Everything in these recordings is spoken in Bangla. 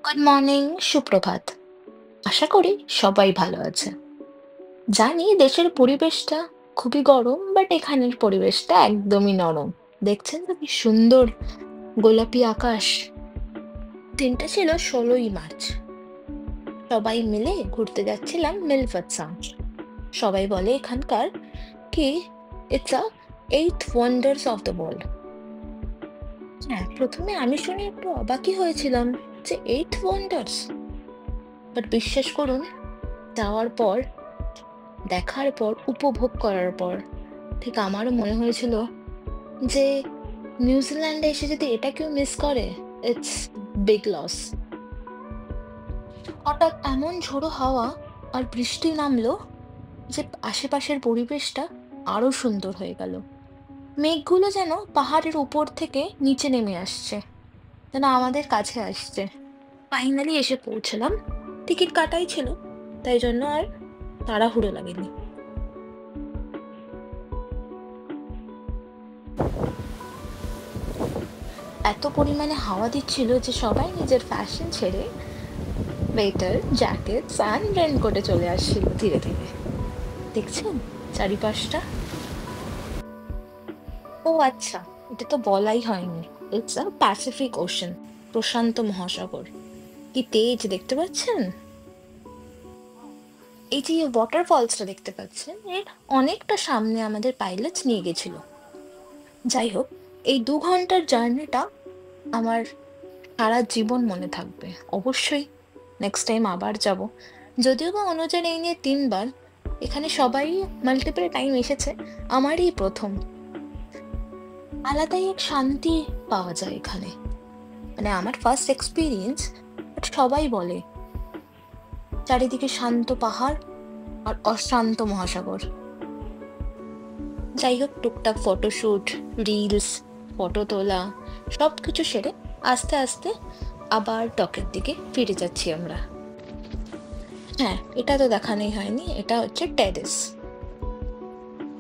গুড মর্নিং, সুপ্রভাত। আশা করি সবাই ভালো আছে। জানি দেশের পরিবেশটা খুবই গরম, বাট এখানের পরিবেশটা একদমই নরম। দেখছেন তো কি সুন্দর গোলাপি আকাশ। দিনটা ছিল 16ই মার্চ। সবাই মিলে ঘুরতে যাচ্ছিলাম মিলফত সাউন্ড। সবাই বলে এখানকার কি it's a eight wonders of the world. হ্যাঁ, প্রথমে আমি শুনে একটু অবাকই হয়েছিলাম যে এইট ওয়ান্ডার্স, বাট বিশ্বাস করুন, যাওয়ার পর, দেখার পর, উপভোগ করার পর ঠিক আমারও মনে হয়েছিল যে নিউজিল্যান্ডে এসে যদি এটা কেউ মিস করে, ইটস বিগ লস। হঠাৎ এমন ঝোড়ো হাওয়া আর বৃষ্টি নামলো যে আশেপাশের পরিবেশটা আরো সুন্দর হয়ে গেল। মেঘগুলো যেন পাহাড়ের উপর থেকে নিচে নেমে আসছে, যেন আমাদের কাছে আসছে। ফাইনালি এসে পৌঁছলাম। টিকিট কাটাই ছিল, তাই জন্য আর তাড়াহুড়ো লাগেনি। এত পরিমাণে হাওয়া দিচ্ছিল যে সবাই নিজের ফ্যাশন ছেড়ে সোয়েটার, জ্যাকেট, অ্যান্ড রেনকোটে চলে আসছিল ধীরে ধীরে। দেখছেন চারিপাশটা? ও আচ্ছা, এটা তো বলাই হয়নি। ইটস আ প্যাসিফিক ওশান, প্রশান্ত মহাসাগর। কি তেজ দেখতে পাচ্ছেন? এই যে ওয়াটারফলসটা দেখতে পাচ্ছেন, এর অনেকটা সামনে আমাদের পাইলটস নিয়ে গেছিল। যাই হোক, এই 2 ঘন্টার জার্নিটা আমার সারা জীবন মনে থাকবে। অবশ্যই নেক্সট টাইম আবার যাব। যদিও বা অনুযায়ী এই নিয়ে 3 বার, এখানে সবাই মাল্টিপল টাইম এসেছে, আমারই প্রথম। আলাদাই এক শান্তি পাওয়া যায় এখানে। মানে আমার ফার্স্ট এক্সপিরিয়েন্স, বাট সবাই বলে চারিদিকে শান্ত পাহাড় আর অশান্ত মহাসাগর। যাই হোক, টুকটাক ফটোশুট, রিলস, ফটো তোলা, সবকিছু সেরে আস্তে আস্তে আবার ডকের দিকে ফিরে যাচ্ছি আমরা। হ্যাঁ, এটা তো দেখানোই হয়নি, এটা হচ্ছে টেরেস,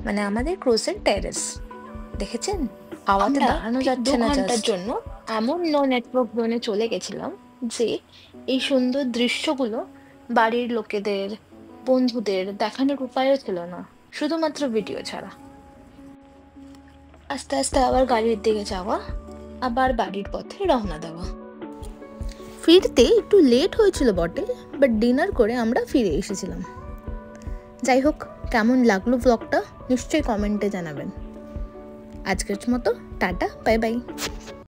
মানে আমাদের ক্রুজের টেরেস। দেখেছেন? হাওয়াতে আমরা দাঁড়ানো ঠিক যাচ্ছে না দু-ঘন্টার জাস্ট। জন্য এমন নো নেটওয়ার্ক জোনে চলে গেছিলাম যে এই সুন্দর দৃশ্যগুলো বাড়ির লোকেদের, বন্ধুদের দেখানোর উপায়ও ছিল না, শুধুমাত্র ভিডিও ছাড়া। আস্তে আস্তে আবার গাড়ির দিকে যাওয়া, আবার বাড়ির পথে রওনা দেওয়া। ফিরতে একটু লেট হয়েছিল বটে, বাট ডিনার করে আমরা ফিরে এসেছিলাম। যাই হোক, কেমন লাগলো ব্লগটা নিশ্চয়ই কমেন্টে জানাবেন। আজকের মতো টাটা, বাই বাই।